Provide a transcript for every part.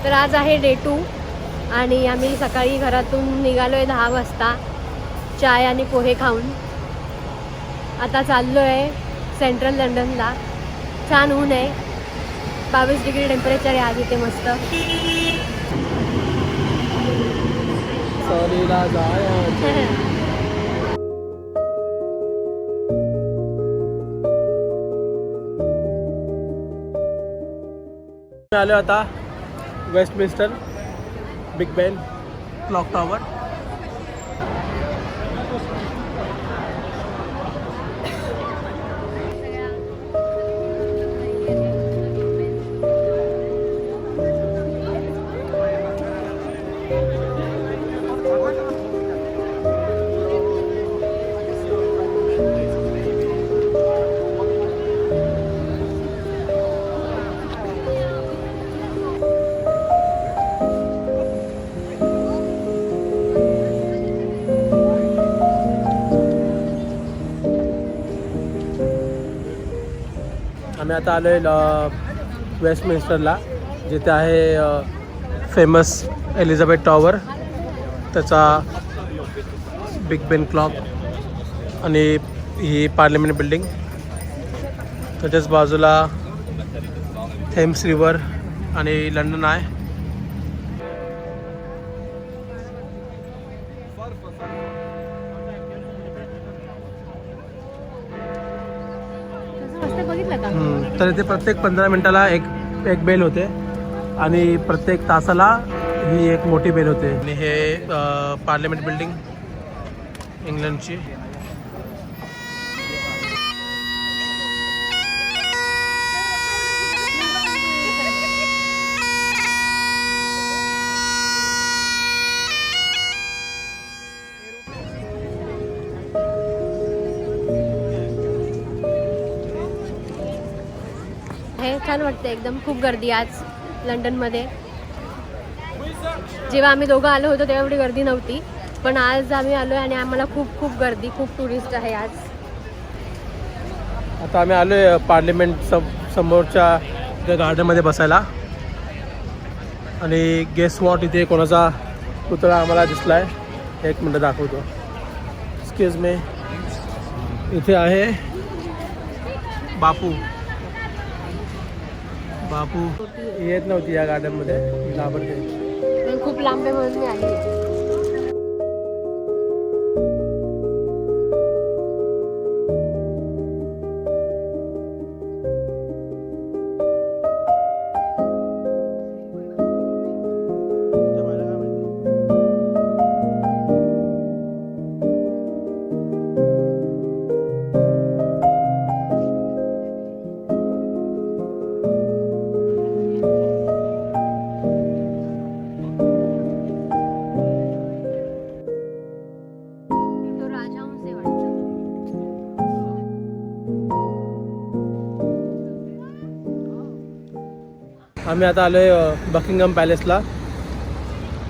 तर आज आहे डे 2 आणि आम्ही सकाळी घरातून निघालो आहे 10 वाजता चाय आणि पोहे खाऊन. आता चाललो आहे सेंट्रल लंडनला. छान ऊन आहे, 22 डिग्री टेम्परेचर आहे आज इथे मस्त. आलो आता वेस्टमिन्स्टर बिग बेन क्लॉक टॉवर. आम्ही आता आलो आहे वेस्टमिन्स्टरला, जिथे आहे फेमस एलिझाबेथ टॉवर, त्याचा बिग बेन क्लॉक आणि ही पार्लिमेंट बिल्डिंग. त्याच्याच बाजूला थेम्स रिव्हर आणि लंडन आहे. तर इथे प्रत्येक 15 मिनिटाला एक बेल होते आणि प्रत्येक तासाला ही एक मोठी बेल होते. आणि हे पार्लिमेंट बिल्डिंग इंग्लंडची. छान वाटतं एकदम. खूप गर्दी आज लंडनमध्ये. जेव्हा आम्ही दोघं आलो होतो तेव्हा एवढी गर्दी नव्हती, पण आज आम्ही आलो आणि आम्हाला खूप खूप गर्दी, खूप टुरिस्ट आहे आज. आता आम्ही आलो आहे पार्लिमेंट समोरच्या गार्डनमध्ये बसायला. आणि गेस वॉट, इथे कोणाचा पुतळा आम्हाला दिसला आहे. 1 मिनटं दाखवतो. Excuse me. इथे आहे बापू. येत नव्हती या गार्डनमध्ये, घाबरते. खूप लांब आहे म्हणून मी आली. आम्ही आता आलोय बकिंगहॅम पॅलेसला.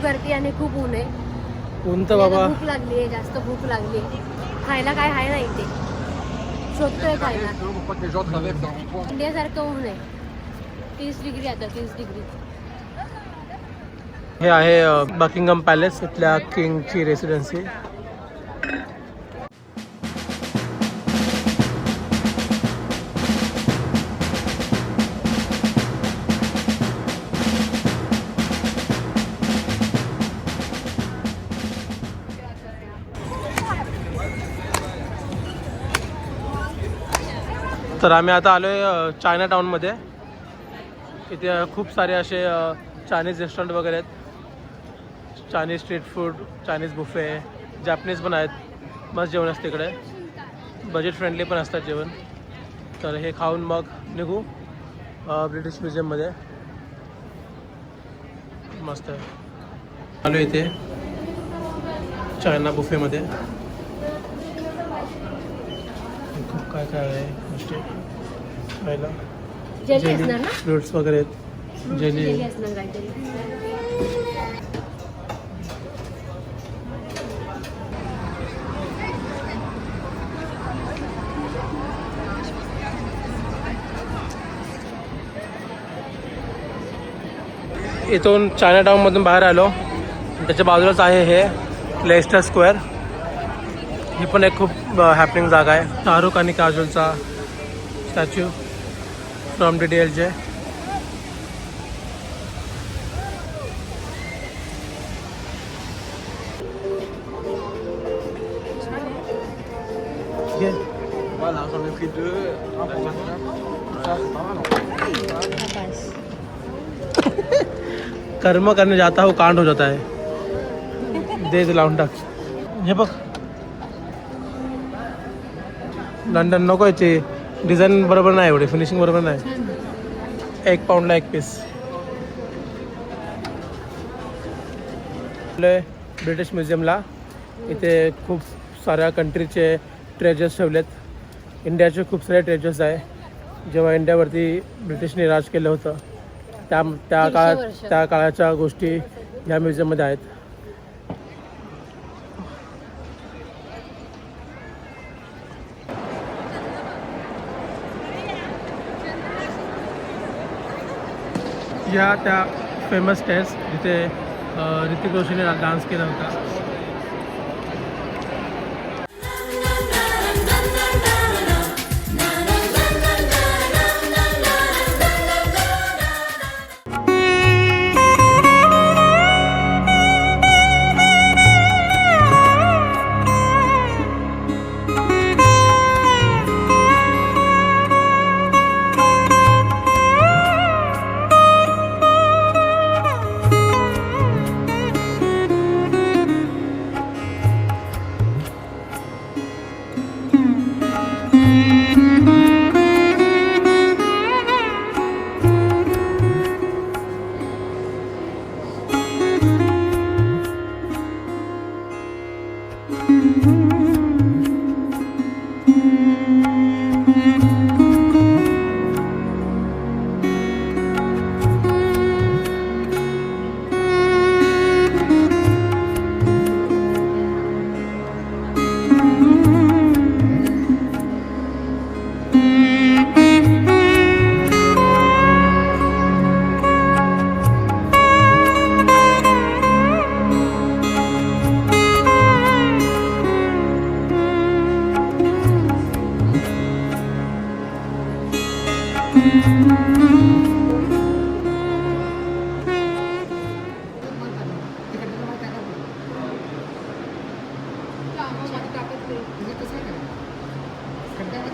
गर्दी आणि खूप ऊन आहे. ऊन तर बाबा, भूक लागली आहे, जास्त भूक लागली. खायला काय आहे ना इथे, शोधतोय खायला. इंडियासारखं ऊन आहे. 30 डिग्री आता, 30 डिग्री. हे आहे बकिंगहॅम पॅलेस, इथल्या किंगची रेसिडेन्सी. तर आम्ही आता आलो आहे चायना टाऊनमध्ये. इथे खूप सारे असे चायनीज रेस्टॉरंट वगैरे आहेत. Chinese street food, Chinese buffet, Japanese पण आहेत. मस्त जेवण असते इकडे, बजेट फ्रेंडली पण असतात जेवण. तर हे खाऊन मग निघू ब्रिटिश म्युझियममध्ये. मस्त आहे. आलो इथे चायना बुफेमध्ये. खूप काय काय आहे गोष्टी खायला. जेली फ्रुट्स वगैरे आहेत. जेली इथून चायना टाउनमधून बाहेर आलो. त्याच्या बाजूलाच आहे हे लेस्टर स्क्वेअर. ही पण एक खूप हॅपनिंग जागा आहे. शाहरुख आणि काजोलचा स्टॅच्यू फ्रॉम DDLJ. कर्म करने जाता हो कांड हो जाता है. दे लावून टाक. हे बघ लंडन नको. याची डिझाईन बरोबर नाही, एवढी फिनिशिंग बरोबर नाही. 1 पाऊंडला 1 पीस. ब्रिटिश म्युझियमला इथे खूप साऱ्या कंट्रीचे ट्रेजर्स ठेवलेत. इंडियाचे खूप सारे ट्रेजर्स आहे. जेव्हा इंडियावरती ब्रिटिशने राज केलं होतं त्या काळाच्या गोष्टी ह्या म्युझियममध्ये आहेत. या त्या फेमस स्टेज जिथे ऋतिक रोशनने डान्स केला होता.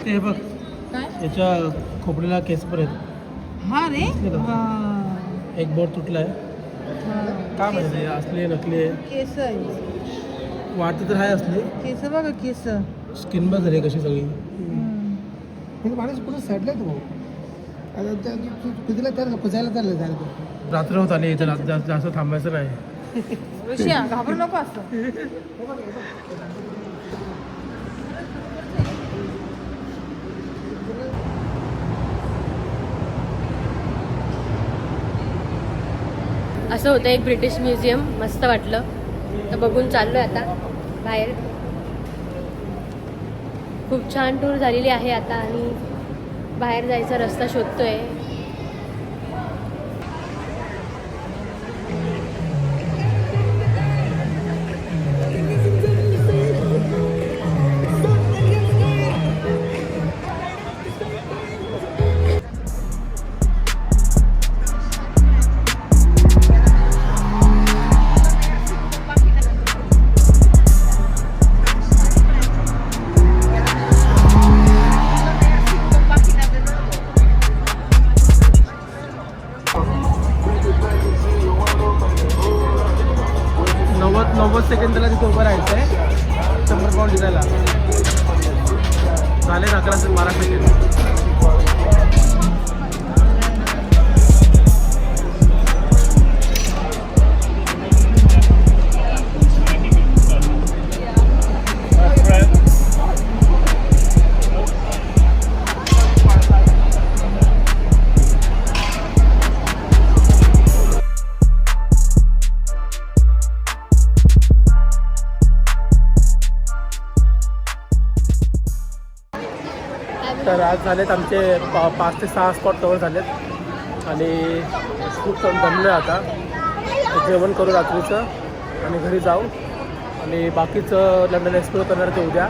ते बघ याच्या खोपडीला केस पण आहेत. हा रे एक बोट तुटलाय. काय माहिती असली नकली आहे. केस वाटतं तर आहे असली. केस बघा केस. स्किन बघ झाली कशी सगळी. माणूस पुढे सडलाय तो. कुदला तर कुजायला चाललं झालं. रात्र होत आली इथं. जास्त थांबायचं नाही. ऋषिया घाबरू नको असं. असं होतं एक ब्रिटिश म्युझियम. मस्त वाटलं. तर बघून चाललोय आता बाहेर. खूप छान टूर झालेली आहे आता आणि बाहेर जायचा रस्ता शोधतोय. सेकंदाला तिथे उभं राहायचं आहे. 100 पाऊंड दिसायला झाले 11-12 सेकंड. तर आज झालेत आमचे 5 ते 6 स्पॉट कवर झालेत. आणि खूप दमलं आहे आता. तर जेवण करू रात्रीचं आणि घरी जाऊ आणि बाकीचं लंडन एक्सप्लोर करणार ते उद्या.